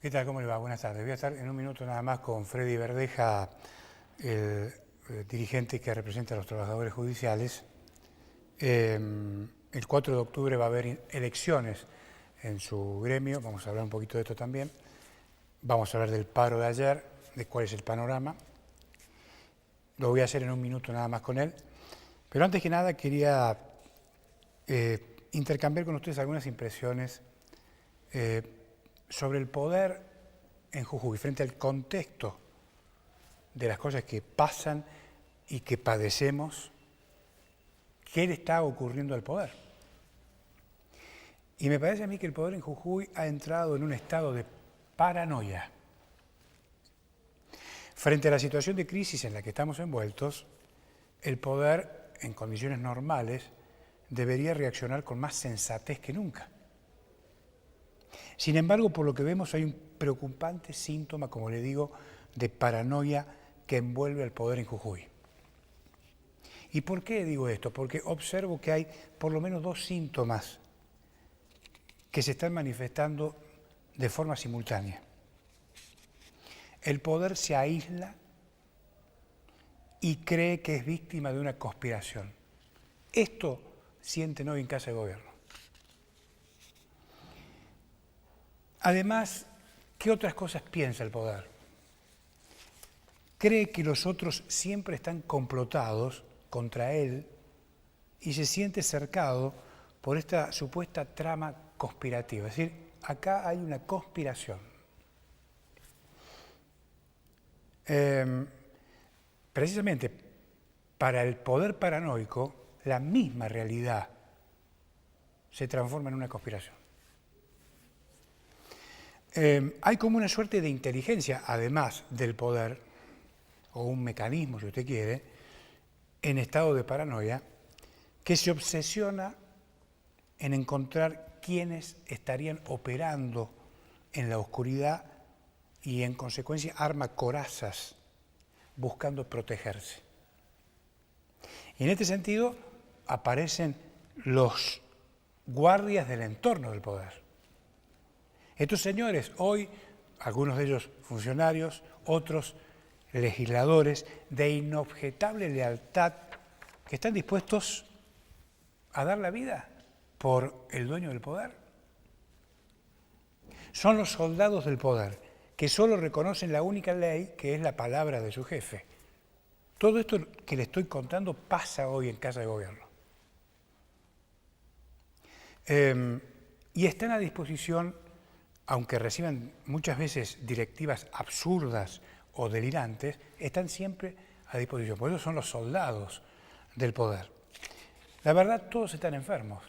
¿Qué tal? ¿Cómo le va? Buenas tardes. Voy a estar en un minuto nada más con Freddy Verdeja, el dirigente que representa a los trabajadores judiciales. El 4 de octubre va a haber elecciones en su gremio, vamos a hablar un poquito de esto también. Vamos a hablar del paro de ayer, de cuál es el panorama. Lo voy a hacer en un minuto nada más con él. Pero antes que nada quería intercambiar con ustedes algunas impresiones sobre el poder en Jujuy, frente al contexto de las cosas que pasan y que padecemos, ¿qué le está ocurriendo al poder? Y me parece a mí que el poder en Jujuy ha entrado en un estado de paranoia. Frente a la situación de crisis en la que estamos envueltos, el poder, en condiciones normales, debería reaccionar con más sensatez que nunca. Sin embargo, por lo que vemos, hay un preocupante síntoma, como le digo, de paranoia que envuelve al poder en Jujuy. ¿Y por qué digo esto? Porque observo que hay por lo menos dos síntomas que se están manifestando de forma simultánea. El poder se aísla y cree que es víctima de una conspiración. Esto sienten hoy en Casa de Gobierno. Además, ¿qué otras cosas piensa el poder? Cree que los otros siempre están complotados contra él y se siente cercado por esta supuesta trama conspirativa. Es decir, acá hay una conspiración. Precisamente para el poder paranoico, la misma realidad se transforma en una conspiración. Hay como una suerte de inteligencia, además del poder, o un mecanismo, si usted quiere, en estado de paranoia, que se obsesiona en encontrar quiénes estarían operando en la oscuridad y, en consecuencia, arma corazas buscando protegerse. Y en este sentido aparecen los guardias del entorno del poder. Estos señores, hoy, algunos de ellos funcionarios, otros legisladores de inobjetable lealtad, que están dispuestos a dar la vida por el dueño del poder. Son los soldados del poder, que solo reconocen la única ley, que es la palabra de su jefe. Todo esto que le estoy contando pasa hoy en Casa de Gobierno. Y están a disposición, aunque reciban muchas veces directivas absurdas o delirantes, están siempre a disposición. Por eso son los soldados del poder. La verdad, todos están enfermos,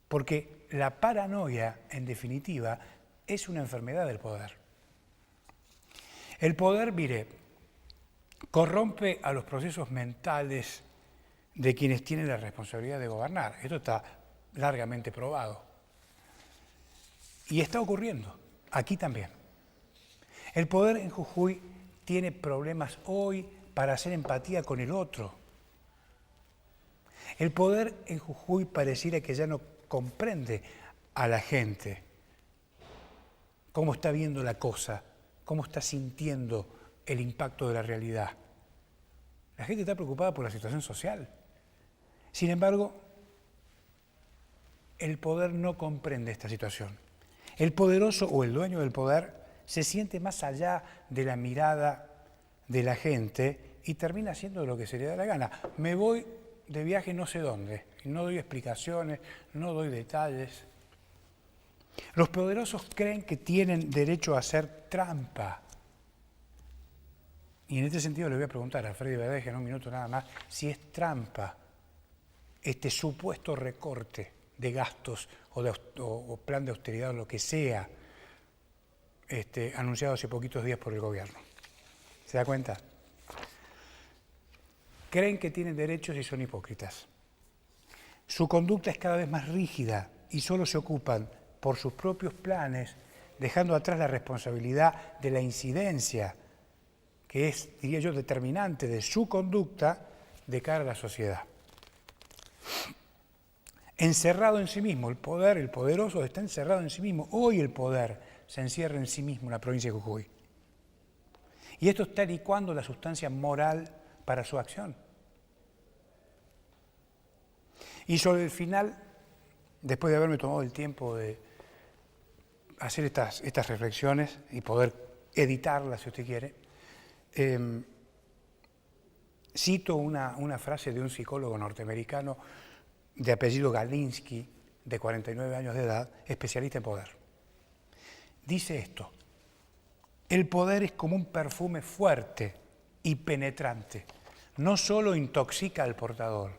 porque la paranoia, en definitiva, es una enfermedad del poder. El poder, mire, corrompe a los procesos mentales de quienes tienen la responsabilidad de gobernar. Esto está largamente probado. Y está ocurriendo, aquí también. El poder en Jujuy tiene problemas hoy para hacer empatía con el otro. El poder en Jujuy pareciera que ya no comprende a la gente, cómo está viendo la cosa, cómo está sintiendo el impacto de la realidad. La gente está preocupada por la situación social. Sin embargo, el poder no comprende esta situación. El poderoso o el dueño del poder se siente más allá de la mirada de la gente y termina haciendo lo que se le da la gana. Me voy de viaje no sé dónde, no doy explicaciones, no doy detalles. Los poderosos creen que tienen derecho a hacer trampa. Y en este sentido le voy a preguntar a Freddy Verdeja en un minuto nada más si es trampa este supuesto recorte de gastos o plan de austeridad o lo que sea anunciado hace poquitos días por el gobierno. ¿Se da cuenta? Creen que tienen derechos y son hipócritas. Su conducta es cada vez más rígida y solo se ocupan por sus propios planes, dejando atrás la responsabilidad de la incidencia, que es, diría yo, determinante de su conducta de cara a la sociedad. Encerrado en sí mismo, el poder, el poderoso está encerrado en sí mismo. Hoy el poder se encierra en sí mismo la provincia de Jujuy. Y esto es tal y cuando la sustancia moral para su acción. Y sobre el final, después de haberme tomado el tiempo de hacer estas reflexiones y poder editarlas, si usted quiere, cito una frase de un psicólogo norteamericano de apellido Galinsky, de 49 años de edad, especialista en poder. Dice esto: el poder es como un perfume fuerte y penetrante. No solo intoxica al portador,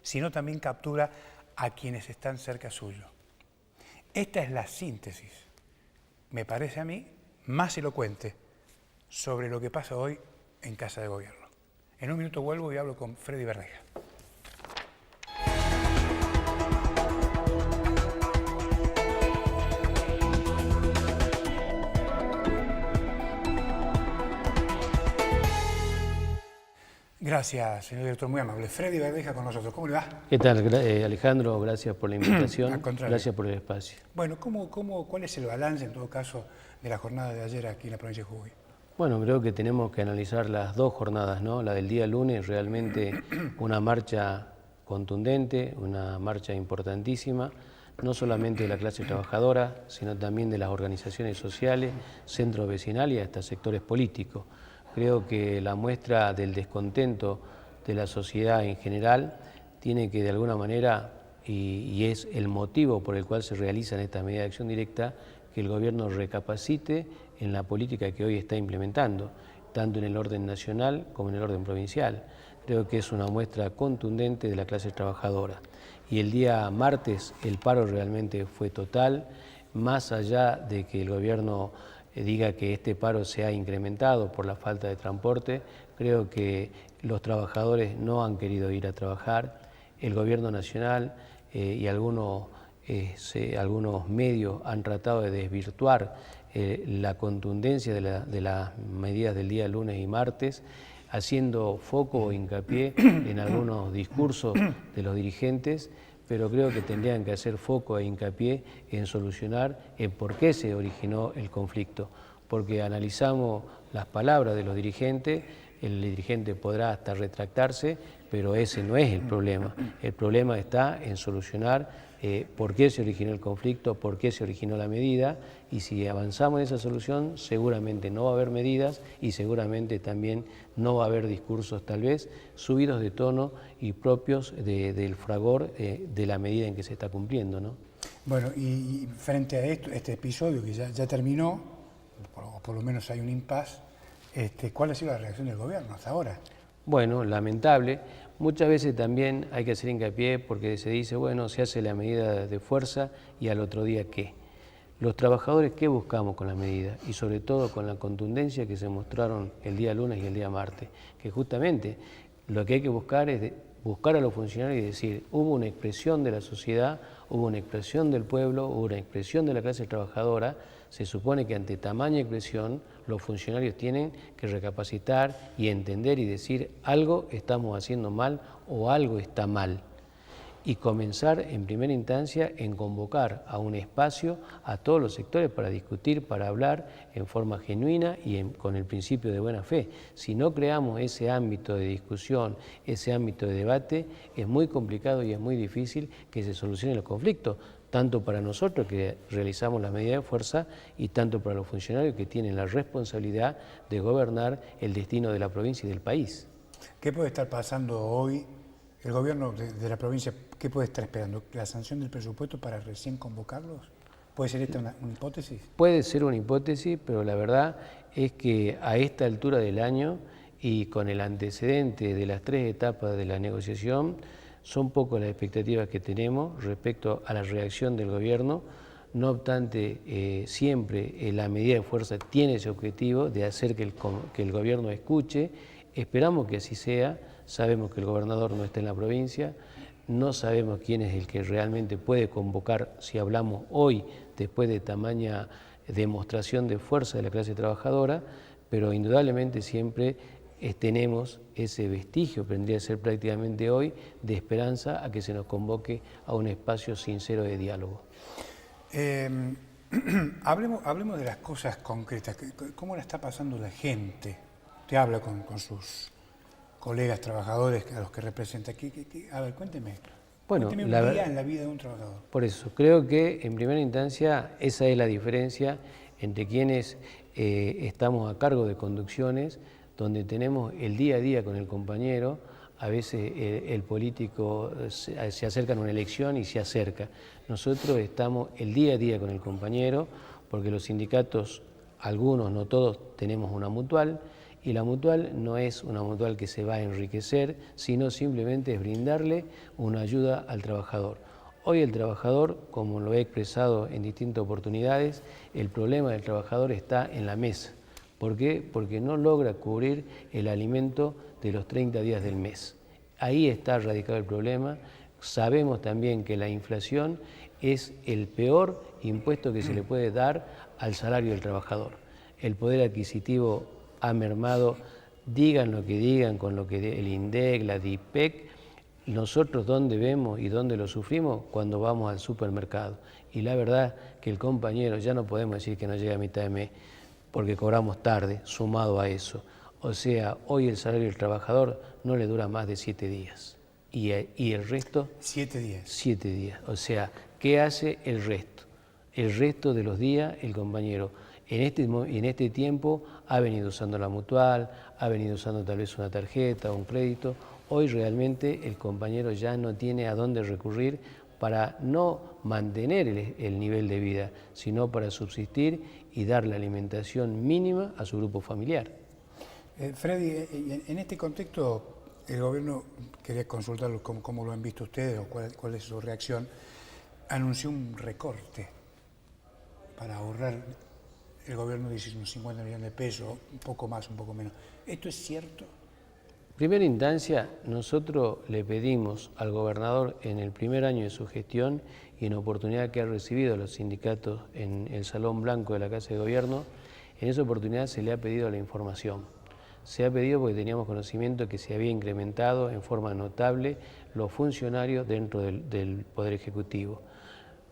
sino también captura a quienes están cerca suyo. Esta es la síntesis, me parece a mí, más elocuente sobre lo que pasa hoy en Casa de Gobierno. En un minuto vuelvo y hablo con Freddy Verdeja. Gracias, señor director, muy amable. Freddy Verdeja con nosotros. ¿Cómo le va? ¿Qué tal, Alejandro? Gracias por la invitación. Al contrario. Gracias por el espacio. Bueno, ¿cuál es el balance, en todo caso, de la jornada de ayer aquí en la provincia de Jujuy? Bueno, creo que tenemos que analizar las dos jornadas, ¿no? La del día lunes, realmente una marcha contundente, una marcha importantísima, no solamente de la clase trabajadora, sino también de las organizaciones sociales, centros vecinales y hasta sectores políticos. Creo que la muestra del descontento de la sociedad en general tiene que de alguna manera, y es el motivo por el cual se realizan estas medidas de acción directa, que el gobierno recapacite en la política que hoy está implementando, tanto en el orden nacional como en el orden provincial. Creo que es una muestra contundente de la clase trabajadora. Y el día martes el paro realmente fue total, más allá de que el gobierno diga que este paro se ha incrementado por la falta de transporte. Creo que los trabajadores no han querido ir a trabajar. El gobierno nacional y algunos medios han tratado de desvirtuar la contundencia de las medidas del día lunes y martes, haciendo foco o hincapié en algunos discursos de los dirigentes, pero creo que tendrían que hacer foco e hincapié en solucionar en por qué se originó el conflicto, porque analizamos las palabras de los dirigentes, el dirigente podrá hasta retractarse, pero ese no es el problema está en solucionar por qué se originó el conflicto, por qué se originó la medida, y si avanzamos en esa solución seguramente no va a haber medidas y seguramente también no va a haber discursos tal vez subidos de tono y propios del fragor de la medida en que se está cumpliendo, ¿no? Bueno, y frente a este episodio que ya terminó, o por lo menos hay un impasse, ¿cuál ha sido la reacción del gobierno hasta ahora? Bueno, lamentable. Muchas veces también hay que hacer hincapié porque se dice, bueno, se hace la medida de fuerza y al otro día ¿qué? Los trabajadores, ¿qué buscamos con la medida? Y sobre todo con la contundencia que se mostraron el día lunes y el día martes, que justamente lo que hay que buscar es buscar a los funcionarios y decir, hubo una expresión de la sociedad, hubo una expresión del pueblo, hubo una expresión de la clase trabajadora. Se supone que ante tamaña expresión los funcionarios tienen que recapacitar y entender y decir algo estamos haciendo mal o algo está mal. Y comenzar en primera instancia en convocar a un espacio a todos los sectores para discutir, para hablar en forma genuina y con el principio de buena fe. Si no creamos ese ámbito de discusión, ese ámbito de debate, es muy complicado y es muy difícil que se solucionen los conflictos, tanto para nosotros que realizamos la medida de fuerza y tanto para los funcionarios que tienen la responsabilidad de gobernar el destino de la provincia y del país. ¿Qué puede estar pasando hoy? ¿El gobierno de la provincia qué puede estar esperando? ¿La sanción del presupuesto para recién convocarlos? ¿Puede ser esta una hipótesis? Puede ser una hipótesis, pero la verdad es que a esta altura del año y con el antecedente de las 3 etapas de la negociación, son pocas las expectativas que tenemos respecto a la reacción del gobierno. No obstante, siempre la medida de fuerza tiene ese objetivo de hacer que el gobierno escuche. Esperamos que así sea. Sabemos que el gobernador no está en la provincia, no sabemos quién es el que realmente puede convocar, si hablamos hoy, después de tamaña demostración de fuerza de la clase trabajadora, pero indudablemente siempre tenemos ese vestigio, vendría a ser prácticamente hoy, de esperanza a que se nos convoque a un espacio sincero de diálogo. Hablemos de las cosas concretas. ¿Cómo la está pasando la gente? Usted habla con sus colegas trabajadores a los que representa. A ver, cuénteme. Bueno, Cuénteme un día en la vida de un trabajador. Por eso, creo que en primera instancia esa es la diferencia entre quienes estamos a cargo de conducciones, donde tenemos el día a día con el compañero. A veces el político se acerca a una elección y se acerca. Nosotros estamos el día a día con el compañero, porque los sindicatos, algunos, no todos, tenemos una mutual, y la mutual no es una mutual que se va a enriquecer, sino simplemente es brindarle una ayuda al trabajador. Hoy el trabajador, como lo he expresado en distintas oportunidades, el problema del trabajador está en la mesa. ¿Por qué? Porque no logra cubrir el alimento de los 30 días del mes. Ahí está radicado el problema. Sabemos también que la inflación es el peor impuesto que se le puede dar al salario del trabajador. El poder adquisitivo ha mermado, digan lo que digan con lo que el INDEC, la DIPEC, nosotros dónde vemos y dónde lo sufrimos cuando vamos al supermercado. Y la verdad que el compañero, ya no podemos decir que no llega a mitad de mes, porque cobramos tarde, sumado a eso. O sea, hoy el salario del trabajador no le dura más de 7 días. ¿Y el resto? 7 días. 7 días. O sea, ¿qué hace el resto? El resto de los días el compañero en este tiempo ha venido usando la mutual, ha venido usando tal vez una tarjeta o un crédito. Hoy realmente el compañero ya no tiene a dónde recurrir para no mantener el nivel de vida, sino para subsistir y dar la alimentación mínima a su grupo familiar. Freddy, en este contexto, el gobierno, quería consultarlo cómo lo han visto ustedes o cuál es su reacción, anunció un recorte para ahorrar el gobierno, dice unos 50 millones de pesos, un poco más, un poco menos. ¿Esto es cierto? En primera instancia, nosotros le pedimos al gobernador en el primer año de su gestión y en oportunidad que ha recibido a los sindicatos en el Salón Blanco de la Casa de Gobierno, en esa oportunidad se le ha pedido la información. Se ha pedido porque teníamos conocimiento que se había incrementado en forma notable los funcionarios dentro del Poder Ejecutivo.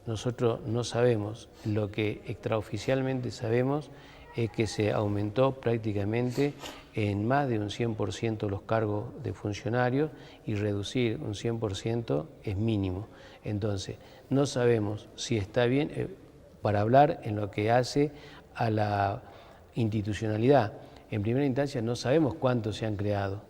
Nosotros no sabemos, lo que extraoficialmente sabemos es que se aumentó prácticamente en más de un 100% los cargos de funcionarios y reducir un 100% es mínimo. Entonces, no sabemos si está bien para hablar en lo que hace a la institucionalidad. En primera instancia no sabemos cuántos se han creado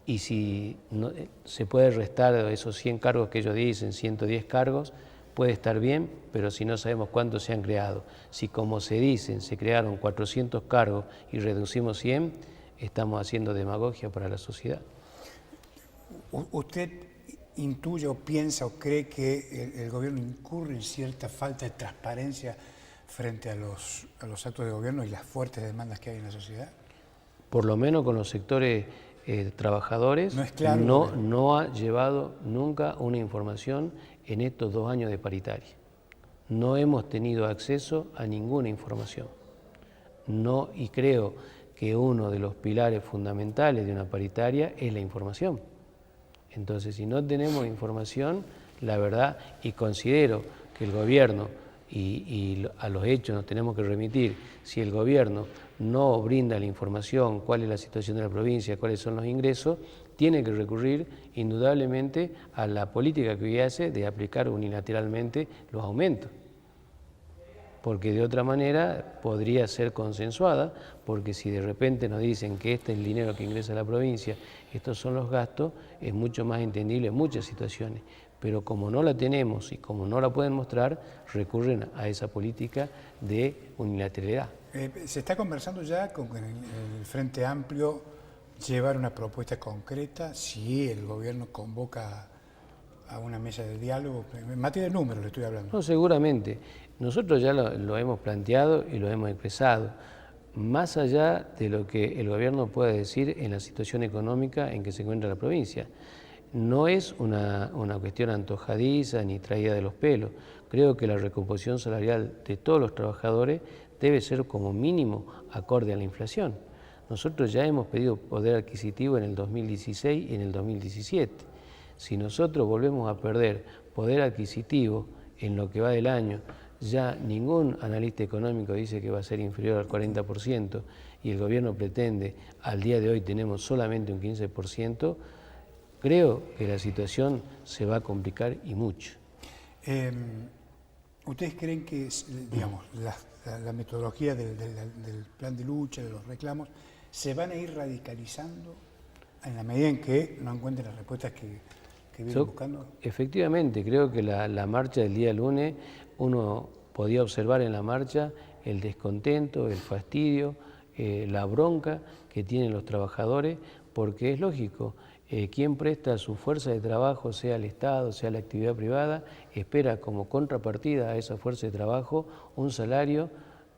y si no, se puede restar esos 100 cargos que ellos dicen, 110 cargos, puede estar bien, pero si no sabemos cuántos se han creado. Si, como se dicen, se crearon 400 cargos y reducimos 100, estamos haciendo demagogia para la sociedad. ¿Usted intuye o piensa o cree que el gobierno incurre en cierta falta de transparencia frente a los actos de gobierno y las fuertes demandas que hay en la sociedad? Por lo menos con los sectores trabajadores, no es claro, no ha llevado nunca una información en estos 2 años de paritaria. No hemos tenido acceso a ninguna información. No, y creo que uno de los pilares fundamentales de una paritaria es la información. Entonces, si no tenemos información, la verdad, y considero que el gobierno, y a los hechos nos tenemos que remitir, si el gobierno no brinda la información, cuál es la situación de la provincia, cuáles son los ingresos, tiene que recurrir indudablemente a la política que hoy hace de aplicar unilateralmente los aumentos. Porque de otra manera podría ser consensuada, porque si de repente nos dicen que este es el dinero que ingresa a la provincia, estos son los gastos, es mucho más entendible en muchas situaciones. Pero como no la tenemos y como no la pueden mostrar, recurren a esa política de unilateralidad. ¿Se está conversando ya con el Frente Amplio llevar una propuesta concreta si el gobierno convoca a una mesa de diálogo? En materia de números le estoy hablando. No, seguramente. Nosotros ya lo hemos planteado y lo hemos expresado. Más allá de lo que el gobierno pueda decir en la situación económica en que se encuentra la provincia. No es una cuestión antojadiza ni traída de los pelos. Creo que la recomposición salarial de todos los trabajadores debe ser como mínimo acorde a la inflación. Nosotros ya hemos pedido poder adquisitivo en el 2016 y en el 2017. Si nosotros volvemos a perder poder adquisitivo en lo que va del año, ya ningún analista económico dice que va a ser inferior al 40% y el gobierno pretende, al día de hoy tenemos solamente un 15%, creo que la situación se va a complicar y mucho. ¿Ustedes creen que, digamos, la metodología del plan de lucha, de los reclamos, se van a ir radicalizando en la medida en que no encuentren las respuestas que vienen buscando? Efectivamente, creo que la marcha del día lunes, uno podía observar en la marcha el descontento, el fastidio, la bronca que tienen los trabajadores, porque es lógico, quien presta su fuerza de trabajo, sea el Estado, sea la actividad privada, espera como contrapartida a esa fuerza de trabajo un salario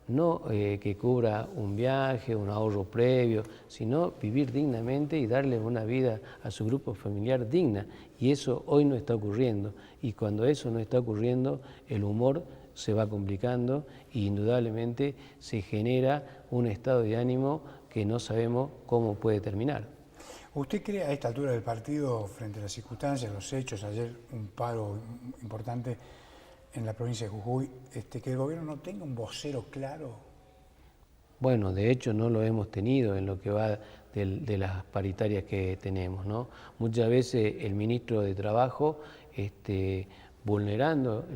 no que cubra un viaje, un ahorro previo, sino vivir dignamente y darle una vida a su grupo familiar digna. Y eso hoy no está ocurriendo. Y cuando eso no está ocurriendo, el humor se va complicando e indudablemente se genera un estado de ánimo que no sabemos cómo puede terminar. ¿Usted cree a esta altura del partido, frente a las circunstancias, los hechos, ayer un paro importante en la provincia de Jujuy, que el gobierno no tenga un vocero claro? Bueno, de hecho no lo hemos tenido en lo que va de las paritarias que tenemos, ¿no? Muchas veces el ministro de Trabajo, vulnerando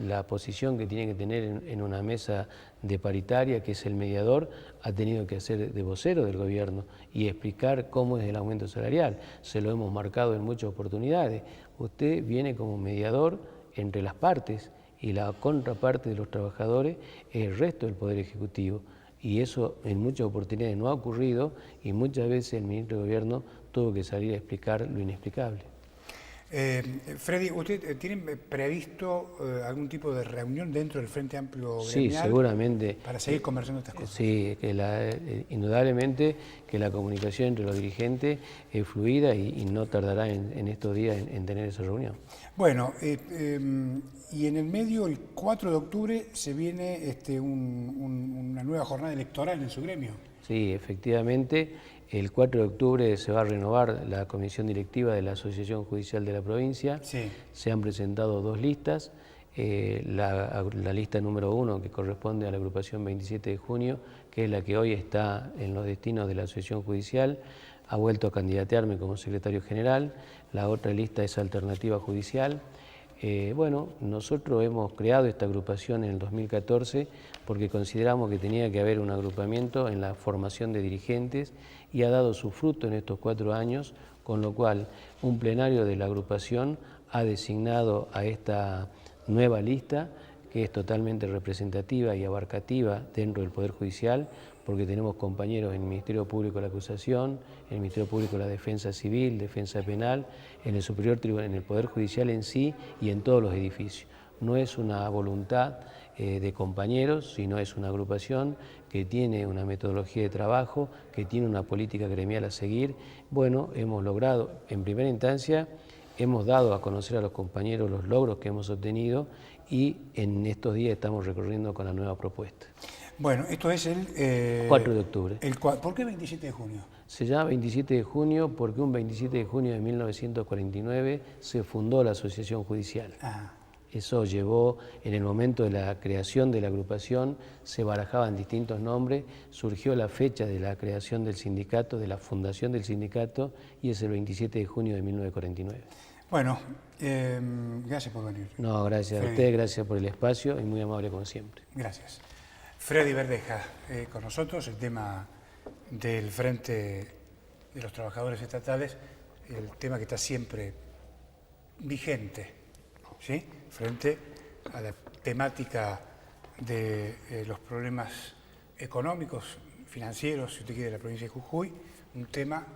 la posición que tiene que tener en una mesa de paritaria, que es el mediador, ha tenido que hacer de vocero del gobierno y explicar cómo es el aumento salarial. Se lo hemos marcado en muchas oportunidades. Usted viene como mediador entre las partes y la contraparte de los trabajadores es el resto del Poder Ejecutivo. Y eso en muchas oportunidades no ha ocurrido y muchas veces el ministro de Gobierno tuvo que salir a explicar lo inexplicable. Freddy, ¿usted tiene previsto algún tipo de reunión dentro del Frente Amplio gremial? Sí, seguramente. Para seguir conversando estas cosas. Sí, indudablemente que la comunicación entre los dirigentes es fluida y no tardará en estos días en tener esa reunión. Bueno, y en el medio, el 4 de octubre, se viene una nueva jornada electoral en su gremio. Sí, efectivamente. El 4 de octubre se va a renovar la comisión directiva de la Asociación Judicial de la provincia. Sí. Se han presentado 2 listas. La lista número 1, que corresponde a la agrupación 27 de junio, que es la que hoy está en los destinos de la Asociación Judicial, ha vuelto a candidatearme como secretario general. La otra lista es Alternativa Judicial. Bueno, nosotros hemos creado esta agrupación en el 2014 porque consideramos que tenía que haber un agrupamiento en la formación de dirigentes y ha dado su fruto en estos 4 años, con lo cual un plenario de la agrupación ha designado a esta nueva lista que es totalmente representativa y abarcativa dentro del Poder Judicial, porque tenemos compañeros en el Ministerio Público de la Acusación, en el Ministerio Público de la Defensa Civil, Defensa Penal, en el Superior Tribunal, en el Poder Judicial en sí y en todos los edificios. No es una voluntad de compañeros, sino es una agrupación que tiene una metodología de trabajo, que tiene una política gremial a seguir. Bueno, hemos logrado, en primera instancia, hemos dado a conocer a los compañeros los logros que hemos obtenido y en estos días estamos recorriendo con la nueva propuesta. Bueno, esto es el 4 de octubre. ¿Por qué 27 de junio? Se llama 27 de junio porque un 27 de junio de 1949 se fundó la Asociación Judicial. Ah. Eso llevó, en el momento de la creación de la agrupación, se barajaban distintos nombres, surgió la fecha de la creación del sindicato, de la fundación del sindicato, y es el 27 de junio de 1949. Bueno, gracias por venir. No, gracias a usted, gracias por el espacio y muy amable como siempre. Gracias. Freddy Verdeja, con nosotros, el tema del Frente de los Trabajadores Estatales, el tema que está siempre vigente, ¿sí? Frente a la temática de los problemas económicos, financieros, si usted quiere, de la provincia de Jujuy, un tema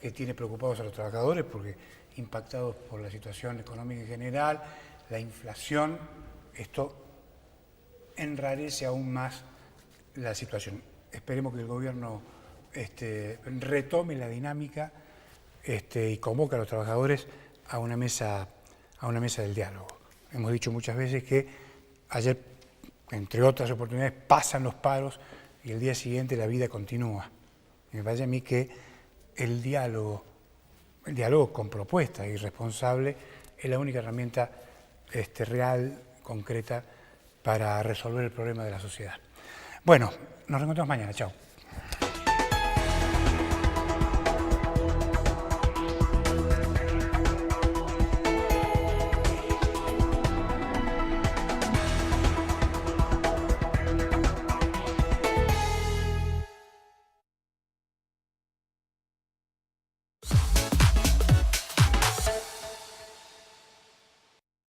que tiene preocupados a los trabajadores porque impactados por la situación económica en general, la inflación, esto enrarece aún más la situación. Esperemos que el gobierno retome la dinámica y convoque a los trabajadores a una mesa del diálogo. Hemos dicho muchas veces que ayer, entre otras oportunidades, pasan los paros y el día siguiente la vida continúa. Me parece a mí que el diálogo con propuesta y responsable es la única herramienta real, concreta, para resolver el problema de la sociedad. Bueno, nos reencontramos mañana. Chao.